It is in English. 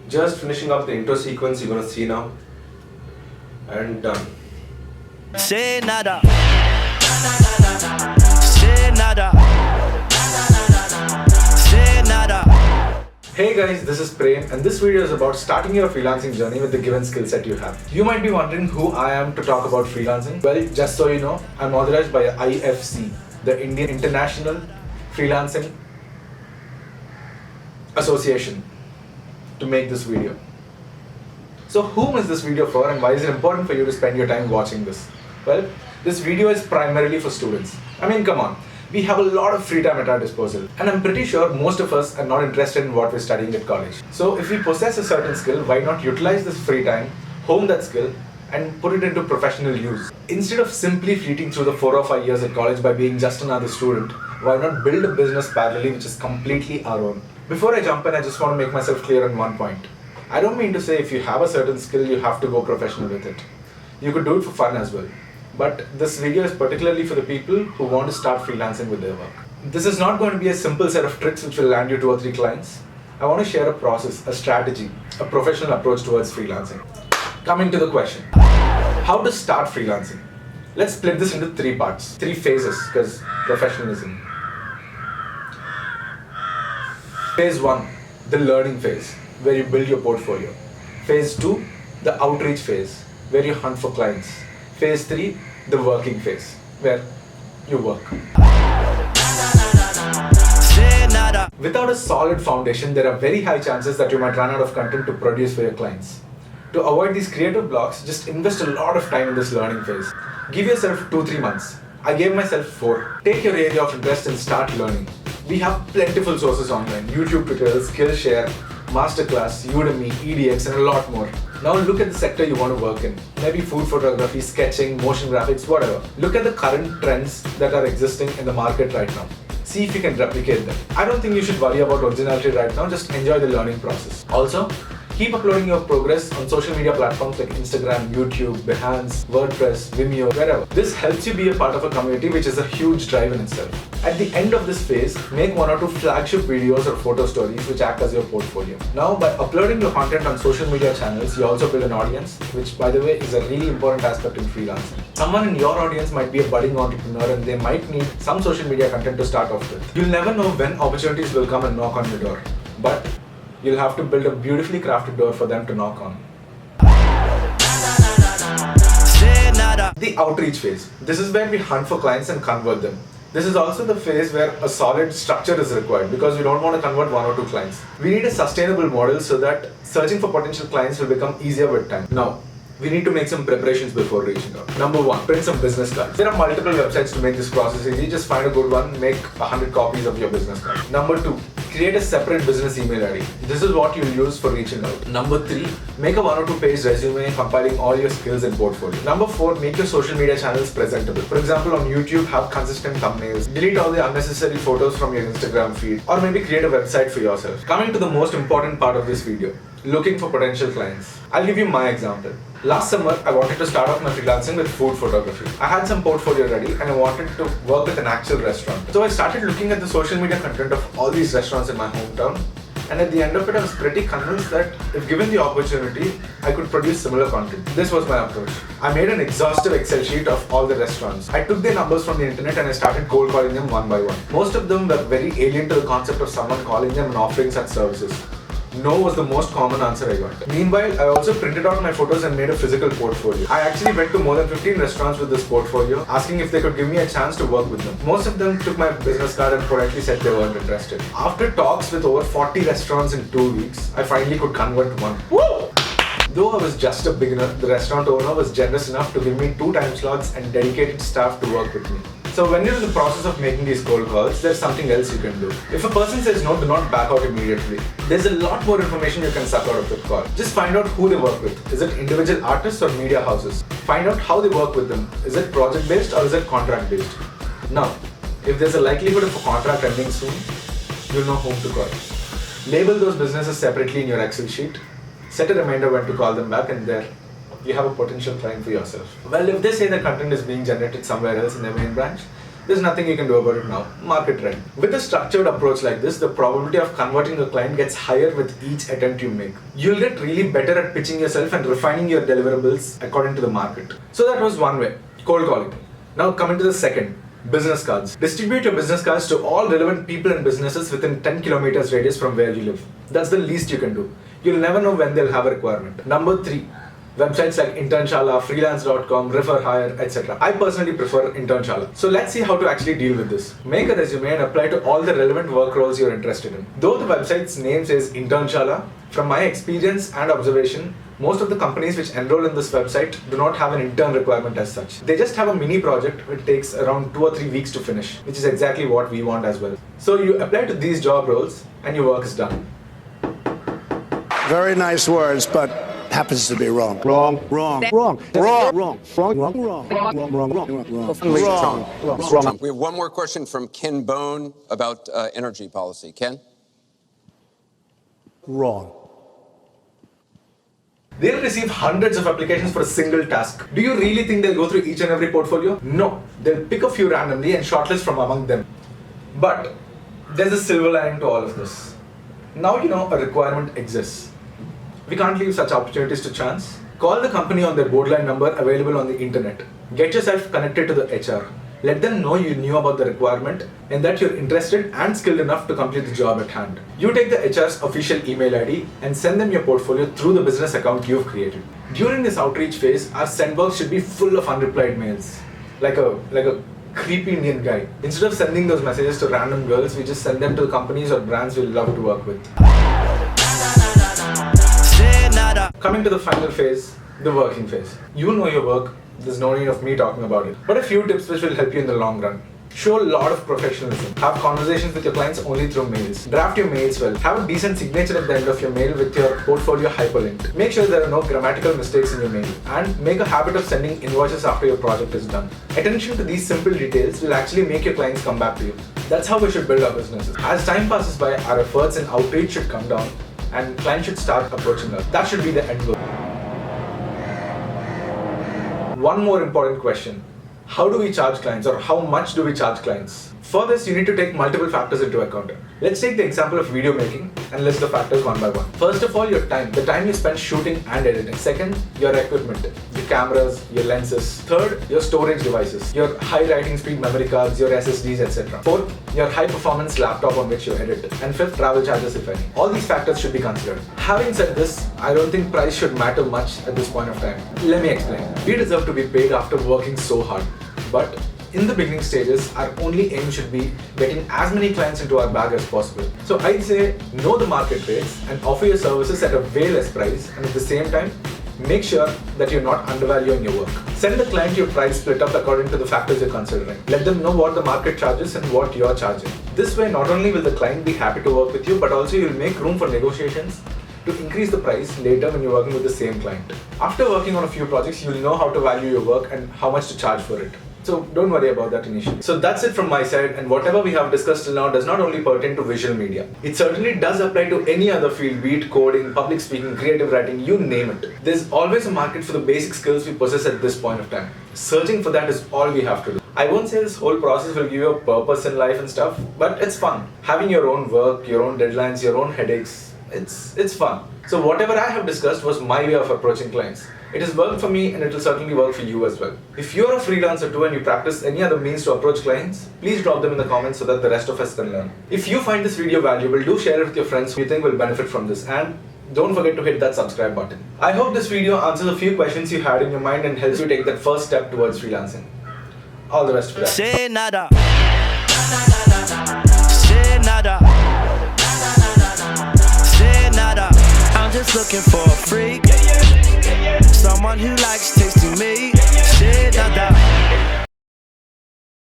Just finishing up the intro sequence you're gonna see now. And done. Say nada. Say nada. Say nada. Hey guys, this is Prem and this video is about starting your freelancing journey with the given skill set you have. You might be wondering who I am to talk about freelancing. Well, just so you know, I'm authorized by IFC, the Indian International Freelancing Association, to make this video. So whom is this video for and why is it important for you to spend your time watching this? Well, this video is primarily for students. I mean, come on. We have a lot of free time at our disposal and I'm pretty sure most of us are not interested in what we're studying at college. So if we possess a certain skill, why not utilize this free time, hone that skill and put it into professional use? Instead of simply fleeting through the 4 or 5 years at college by being just another student, why not build a business parallelly which is completely our own? Before I jump in, I just want to make myself clear on one point. I don't mean to say if you have a certain skill, you have to go professional with it. You could do it for fun as well. But this video is particularly for the people who want to start freelancing with their work. This is not going to be a simple set of tricks which will land you 2 or 3 clients. I want to share a process, a strategy, a professional approach towards freelancing. Coming to the question, how to start freelancing? Let's split this into 3 parts, 3 phases, because professionalism. Phase 1, the learning phase, where you build your portfolio. Phase 2, the outreach phase, where you hunt for clients. Phase 3, the working phase, where you work. Without a solid foundation, there are very high chances that you might run out of content to produce for your clients. To avoid these creative blocks, just invest a lot of time in this learning phase. Give yourself 2-3 months. I gave myself 4. Take your area of interest and start learning. We have plentiful sources online, YouTube tutorials, Skillshare, Masterclass, Udemy, EDX and a lot more. Now look at the sector you want to work in. Maybe food photography, sketching, motion graphics, whatever. Look at the current trends that are existing in the market right now. See if you can replicate them. I don't think you should worry about originality right now, just enjoy the learning process. Also, keep uploading your progress on social media platforms like Instagram, YouTube, Behance, WordPress, Vimeo, wherever. This helps you be a part of a community which is a huge drive in itself. At the end of this phase, make 1 or 2 flagship videos or photo stories which act as your portfolio. Now, by uploading your content on social media channels, you also build an audience, which by the way is a really important aspect in freelancing. Someone in your audience might be a budding entrepreneur and they might need some social media content to start off with. You'll never know when opportunities will come and knock on your door, but you'll have to build a beautifully crafted door for them to knock on. The outreach phase. This is where we hunt for clients and convert them. This is also the phase where a solid structure is required because we don't want to convert 1 or 2 clients. We need a sustainable model so that searching for potential clients will become easier with time. Now, we need to make some preparations before reaching out. Number 1, print some business cards. There are multiple websites to make this process easy. Just find a good one, make 100 copies of your business card. Number 2, create a separate business email ID. This is what you'll use for reaching out. Number 3, make a 1 or 2 page resume compiling all your skills and portfolio. Number 4, make your social media channels presentable. For example, on YouTube, have consistent thumbnails. Delete all the unnecessary photos from your Instagram feed. Or maybe create a website for yourself. Coming to the most important part of this video, looking for potential clients. I'll give you my example. Last summer, I wanted to start off my freelancing with food photography. I had some portfolio ready and I wanted to work with an actual restaurant. So I started looking at the social media content of all these restaurants in my hometown. And at the end of it, I was pretty convinced that if given the opportunity, I could produce similar content. This was my approach. I made an exhaustive Excel sheet of all the restaurants. I took their numbers from the internet and I started cold calling them one by one. Most of them were very alien to the concept of someone calling them and offering such services. No was the most common answer I got. Meanwhile, I also printed out my photos and made a physical portfolio. I actually went to more than 15 restaurants with this portfolio, asking if they could give me a chance to work with them. Most of them took my business card and politely said they weren't interested. After talks with over 40 restaurants in 2 weeks, I finally could convert one. Woo! Though I was just a beginner, the restaurant owner was generous enough to give me 2 time slots and dedicated staff to work with me. So when you're in the process of making these cold calls, there's something else you can do. If a person says no, do not back out immediately. There's a lot more information you can suck out of the call. Just find out who they work with. Is it individual artists or media houses? Find out how they work with them. Is it project based or is it contract based? Now, if there's a likelihood of a contract ending soon, you'll know whom to call. Label those businesses separately in your Excel sheet. Set a reminder when to call them back and there you have a potential client for yourself. Well, if they say the content is being generated somewhere else in their main branch, There's nothing you can do about it now. Market trend. With a structured approach like this, the probability of converting a client gets higher with each attempt you make. You'll get really better at pitching yourself and refining your deliverables according to the market. So that was one way, cold calling. Now coming to the second, business cards. Distribute your business cards to all relevant people and businesses within 10 kilometers radius from where you live. That's the least you can do. You'll never know when they'll have a requirement. Number 3. Websites like Internshala, freelance.com, Refer Hire, etc. I personally prefer Internshala. So let's see how to actually deal with this. Make a resume and apply to all the relevant work roles you're interested in. Though the website's name says Internshala, from my experience and observation, most of the companies which enroll in this website do not have an intern requirement as such. They just have a mini project which takes around 2 or 3 weeks to finish, which is exactly what we want as well. So you apply to these job roles and your work is done. Very nice words, but happens to be wrong. Wrong. Wrong. Wrong. Wrong. Wrong. Wrong. Wrong. Wrong. We have one more question from Ken Bone about energy policy. Ken? Wrong. They'll receive hundreds of applications for a single task. Do you really think they'll go through each and every portfolio? No. They'll pick a few randomly and shortlist from among them. But there's a silver lining to all of this. Now you know a requirement exists. We can't leave such opportunities to chance. Call the company on their board line number available on the internet. Get yourself connected to the HR. Let them know you knew about the requirement and that you're interested and skilled enough to complete the job at hand. You take the HR's official email ID and send them your portfolio through the business account you've created. During this outreach phase, our sendbox should be full of unreplied mails. Like a creepy Indian guy. Instead of sending those messages to random girls, we just send them to the companies or brands we love to work with. Coming to the final phase, the working phase. You know your work, there's no need of me talking about it. But a few tips which will help you in the long run. Show a lot of professionalism. Have conversations with your clients only through mails. Draft your mails well. Have a decent signature at the end of your mail with your portfolio hyperlinked. Make sure there are no grammatical mistakes in your mail. And make a habit of sending invoices after your project is done. Attention to these simple details will actually make your clients come back to you. That's how we should build our businesses. As time passes by, our efforts and outreach should come down and clients should start approaching us. That should be the end goal. One more important question. How do we charge clients, or how much do we charge clients? For this, you need to take multiple factors into account. Let's take the example of video making and list the factors one by one. First of all, your time. The time you spend shooting and editing. Second, your equipment. Your cameras, your lenses. Third, your storage devices. Your high writing speed memory cards, your SSDs, etc. Fourth, your high performance laptop on which you edit. And fifth, travel charges if any. All these factors should be considered. Having said this, I don't think price should matter much at this point of time. Let me explain. We deserve to be paid after working so hard. But in the beginning stages, our only aim should be getting as many clients into our bag as possible. So I'd say know the market rates and offer your services at a way less price, and at the same time, make sure that you're not undervaluing your work. Send the client your price split up according to the factors you're considering. Let them know what the market charges and what you're charging. This way, not only will the client be happy to work with you, but also you'll make room for negotiations to increase the price later when you're working with the same client. After working on a few projects, you'll know how to value your work and how much to charge for it. So don't worry about that initially. So that's it from my side, and whatever we have discussed till now does not only pertain to visual media. It certainly does apply to any other field, be it coding, public speaking, creative writing, you name it. There's always a market for the basic skills we possess at this point of time. Searching for that is all we have to do. I won't say this whole process will give you a purpose in life and stuff, but it's fun. Having your own work, your own deadlines, your own headaches, it's fun. So whatever I have discussed was my way of approaching clients. It has worked for me and it will certainly work for you as well. If you're a freelancer too and you practice any other means to approach clients, please drop them in the comments so that the rest of us can learn. If you find this video valuable, do share it with your friends who you think will benefit from this, and don't forget to hit that subscribe button. I hope this video answers a few questions you had in your mind and helps you take that first step towards freelancing. All the best for that. Say nada. Say nada. Say nada. I'm just looking for a freak. Someone who likes tasting me. Say nada.